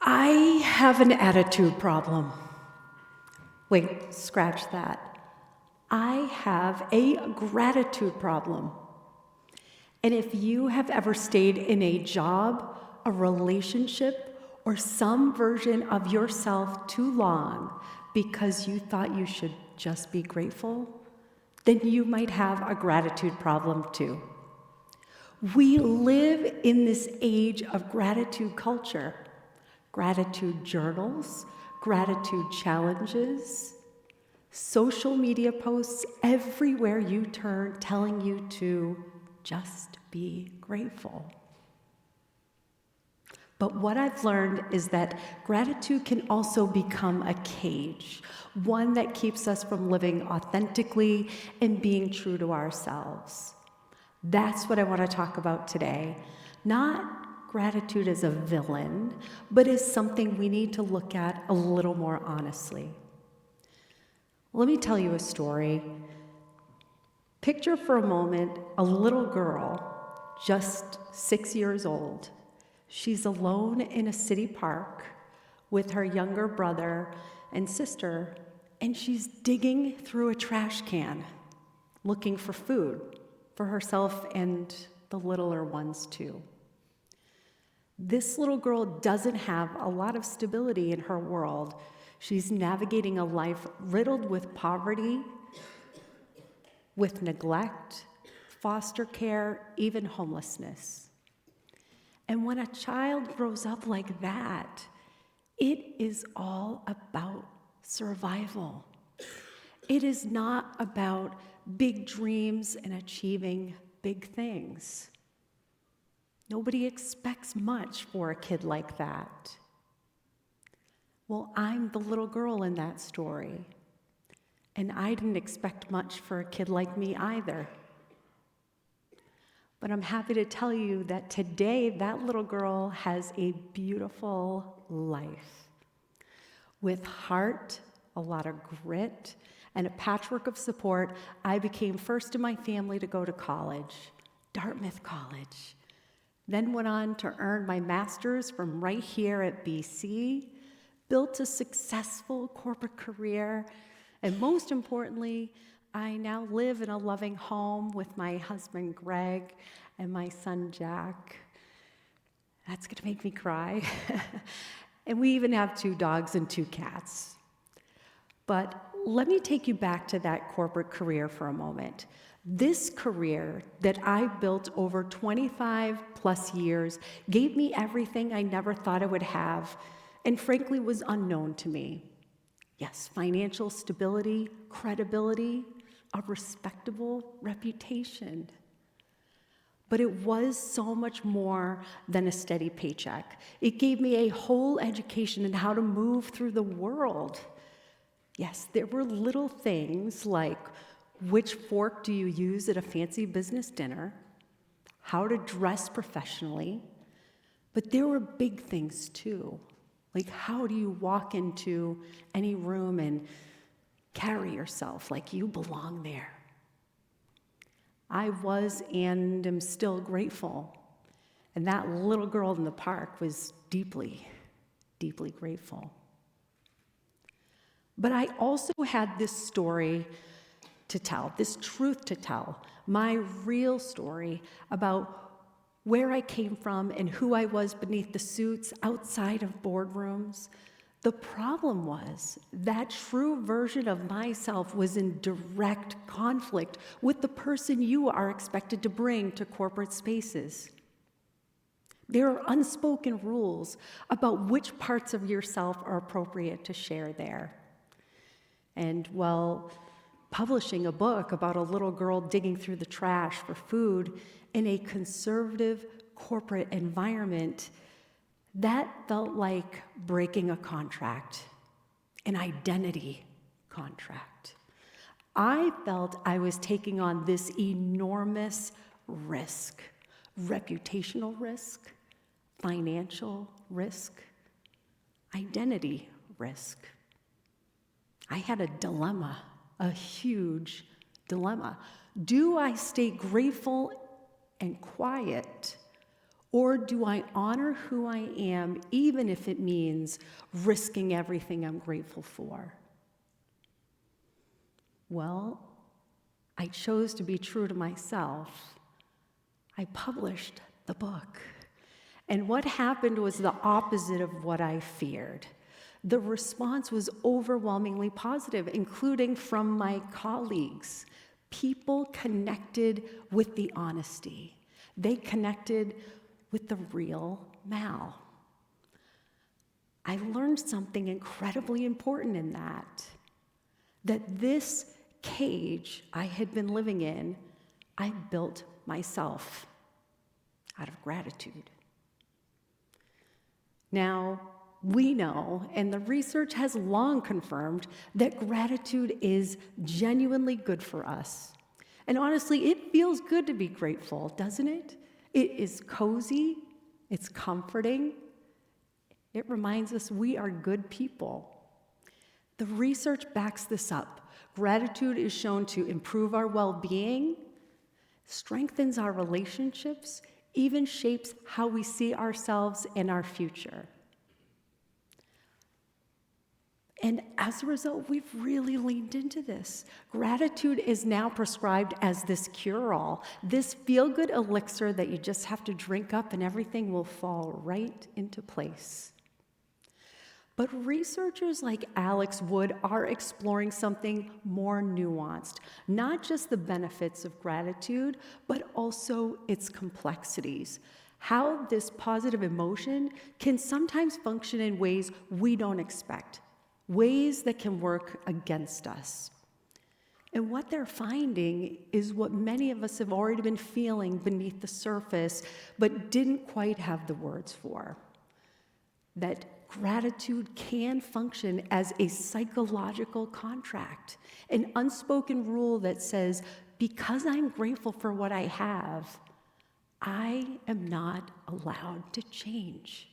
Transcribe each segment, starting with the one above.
I have an attitude problem. Wait, scratch that. I have a gratitude problem. And if you have ever stayed in a job, a relationship, or some version of yourself too long because you thought you should just be grateful, then you might have a gratitude problem too. We live in this age of gratitude culture. Gratitude journals, gratitude challenges, social media posts everywhere you turn telling you to just be grateful. But what I've learned is that gratitude can also become a cage, one that keeps us from living authentically and being true to ourselves. That's what I want to talk about today. Not gratitude as a villain, but as something we need to look at a little more honestly. Let me tell you a story. Picture for a moment a little girl, just 6 years old. She's alone in a city park with her younger brother and sister, and she's digging through a trash can, looking for food for herself and the littler ones too. This little girl doesn't have a lot of stability in her world. She's navigating a life riddled with poverty, with neglect, foster care, even homelessness. And when a child grows up like that, it is all about survival. It is not about big dreams and achieving big things. Nobody expects much for a kid like that. Well, I'm the little girl in that story, and I didn't expect much for a kid like me either. But I'm happy to tell you that today that little girl has a beautiful life with heart, a lot of grit, and a patchwork of support. I became first in my family to go to college, Dartmouth College. Then went on to earn my master's from right here at BC, built a successful corporate career, and most importantly, I now live in a loving home with my husband Greg and my son Jack. That's gonna make me cry. And we even have 2 dogs and 2 cats. But let me take you back to that corporate career for a moment. This career that I built over 25 plus years gave me everything I never thought I would have, and frankly was unknown to me. Yes, financial stability, credibility, a respectable reputation. But it was so much more than a steady paycheck. It gave me a whole education in how to move through the world. Yes, there were little things like which fork do you use at a fancy business dinner, how to dress professionally, but there were big things too, like how do you walk into any room and carry yourself like you belong there. I was and am still grateful, and that little girl in the park was deeply, deeply grateful. But I also had this story to tell, this truth to tell, my real story about where I came from and who I was beneath the suits outside of boardrooms. The problem was that true version of myself was in direct conflict with the person you are expected to bring to corporate spaces. There are unspoken rules about which parts of yourself are appropriate to share there. And well, publishing a book about a little girl digging through the trash for food in a conservative corporate environment, that felt like breaking a contract, an identity contract. I felt I was taking on this enormous risk, reputational risk, financial risk, identity risk. I had a dilemma, a huge dilemma. Do I stay grateful and quiet, Or do I honor who I am, even if it means risking everything I'm grateful for? Well, I chose to be true to myself. I published the book. And what happened was the opposite of what I feared. The response was overwhelmingly positive, including from my colleagues. People connected with the honesty. They connected with the real Mal. I learned something incredibly important in that this cage I had been living in, I built myself out of gratitude. Now, we know, and the research has long confirmed, that gratitude is genuinely good for us. And honestly, it feels good to be grateful, doesn't it? It is cozy, it's comforting, it reminds us we are good people. The research backs this up. Gratitude is shown to improve our well-being, strengthens our relationships, even shapes how we see ourselves and our future. And as a result, we've really leaned into this. Gratitude is now prescribed as this cure-all, this feel-good elixir that you just have to drink up and everything will fall right into place. But researchers like Alex Wood are exploring something more nuanced, not just the benefits of gratitude, but also its complexities. How this positive emotion can sometimes function in ways we don't expect, ways that can work against us. And what they're finding is what many of us have already been feeling beneath the surface, but didn't quite have the words for. That gratitude can function as a psychological contract, an unspoken rule that says, because I'm grateful for what I have, I am not allowed to change.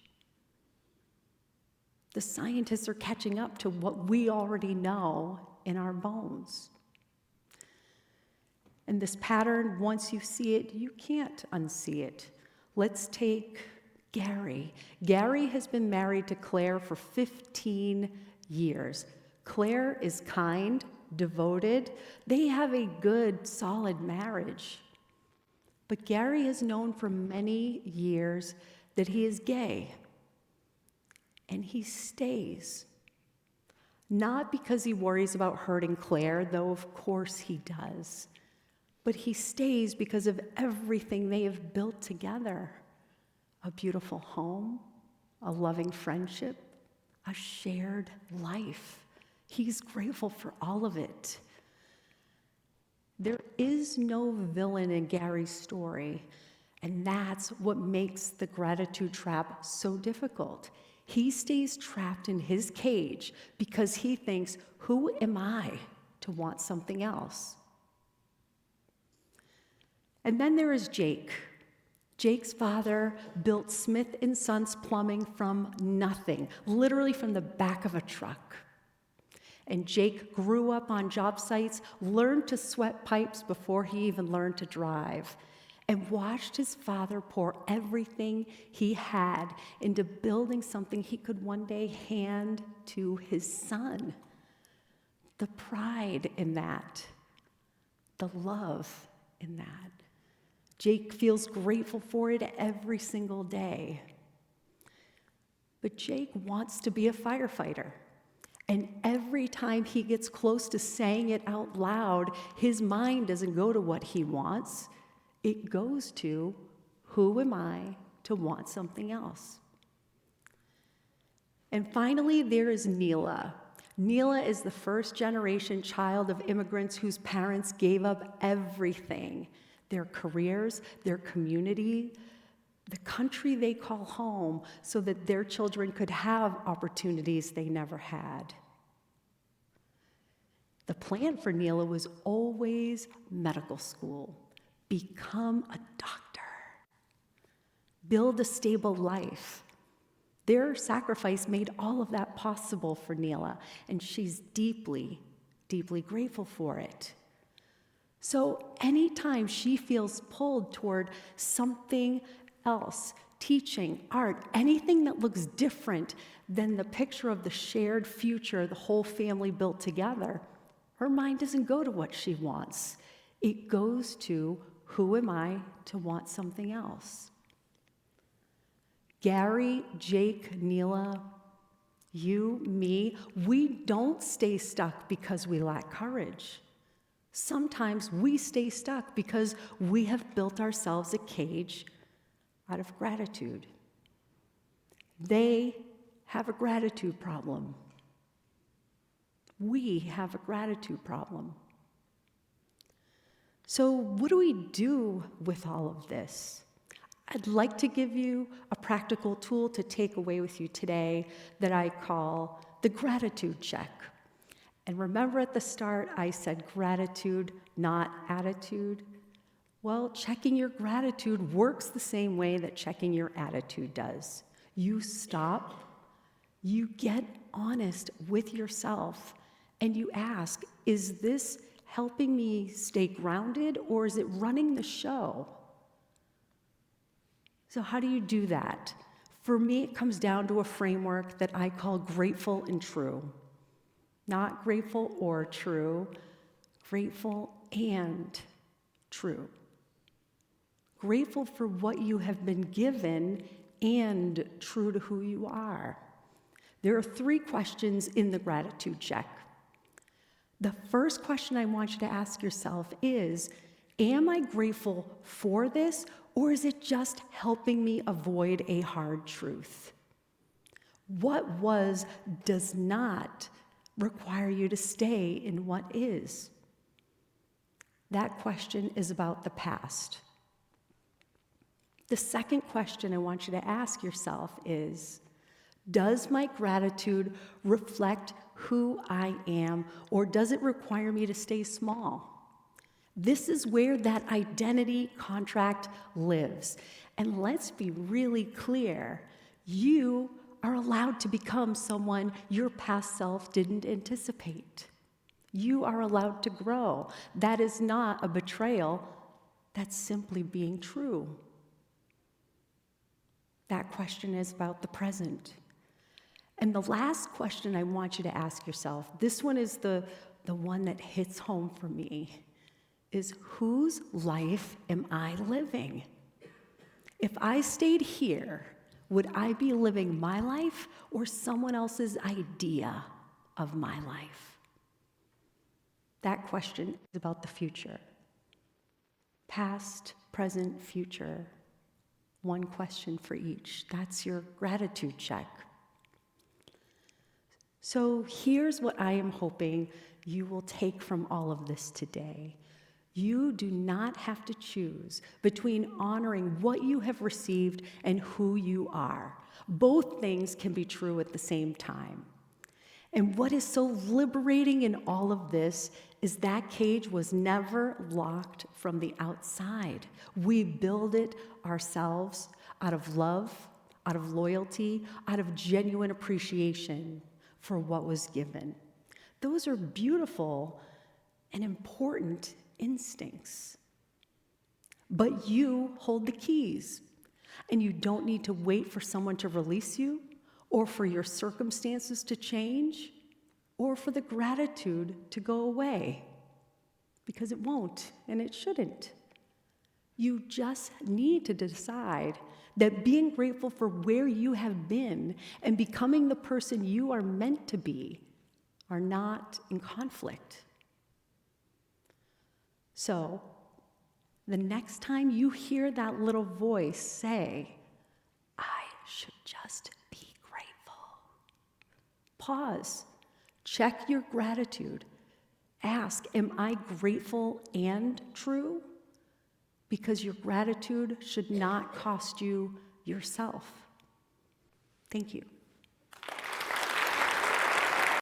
The scientists are catching up to what we already know in our bones. And this pattern, once you see it, you can't unsee it. Let's take Gary. Gary has been married to Claire for 15 years. Claire is kind, devoted. They have a good, solid marriage. But Gary has known for many years that he is gay. And he stays. Not because he worries about hurting Claire, though of course he does. But he stays because of everything they have built together. A beautiful home, a loving friendship, a shared life. He's grateful for all of it. There is no villain in Gary's story, and that's what makes the gratitude trap so difficult. He stays trapped in his cage because he thinks, who am I to want something else? And then there is Jake. Jake's father built Smith & Sons Plumbing from nothing, literally from the back of a truck. And Jake grew up on job sites, learned to sweat pipes before he even learned to drive, and watched his father pour everything he had into building something he could one day hand to his son. The pride in that, the love in that. Jake feels grateful for it every single day. But Jake wants to be a firefighter. And every time he gets close to saying it out loud, his mind doesn't go to what he wants. It goes to, who am I to want something else? And finally, there is Neela. Neela is the first-generation child of immigrants whose parents gave up everything. Their careers, their community, the country they call home, so that their children could have opportunities they never had. The plan for Neela was always medical school. Become a doctor. Build a stable life. Their sacrifice made all of that possible for Neela, and she's deeply, deeply grateful for it. So anytime she feels pulled toward something else, teaching, art, anything that looks different than the picture of the shared future the whole family built together, her mind doesn't go to what she wants. It goes to, who am I to want something else? Gary, Jake, Neela, you, me, we don't stay stuck because we lack courage. Sometimes we stay stuck because we have built ourselves a cage out of gratitude. They have a gratitude problem. We have a gratitude problem. So what do we do with all of this? I'd like to give you a practical tool to take away with you today that I call the gratitude check. And remember at the start, I said gratitude, not attitude. Well, checking your gratitude works the same way that checking your attitude does. You stop, you get honest with yourself, and you ask, is this helping me stay grounded, or is it running the show? So how do you do that? For me, it comes down to a framework that I call grateful and true. Not grateful or true, grateful and true. Grateful for what you have been given and true to who you are. There are 3 questions in the gratitude check. The first question I want you to ask yourself is, am I grateful for this, or is it just helping me avoid a hard truth? What was does not require you to stay in what is. That question is about the past. The second question I want you to ask yourself is, does my gratitude reflect who I am, or does it require me to stay small? This is where that identity contract lives. And let's be really clear, you are allowed to become someone your past self didn't anticipate. You are allowed to grow. That is not a betrayal, that's simply being true. That question is about the present. And the last question I want you to ask yourself, this one is the one that hits home for me, is whose life am I living? If I stayed here, would I be living my life or someone else's idea of my life? That question is about the future. Past, present, future. One question for each. That's your gratitude check. So here's what I am hoping you will take from all of this today. You do not have to choose between honoring what you have received and who you are. Both things can be true at the same time. And what is so liberating in all of this is that cage was never locked from the outside. We build it ourselves out of love, out of loyalty, out of genuine appreciation for what was given. Those are beautiful and important instincts. But you hold the keys, and you don't need to wait for someone to release you, or for your circumstances to change, or for the gratitude to go away, because it won't and it shouldn't. You just need to decide that being grateful for where you have been and becoming the person you are meant to be are not in conflict. So, the next time you hear that little voice say, I should just be grateful, pause, check your gratitude, ask, am I grateful and true? Because your gratitude should not cost you yourself. Thank you.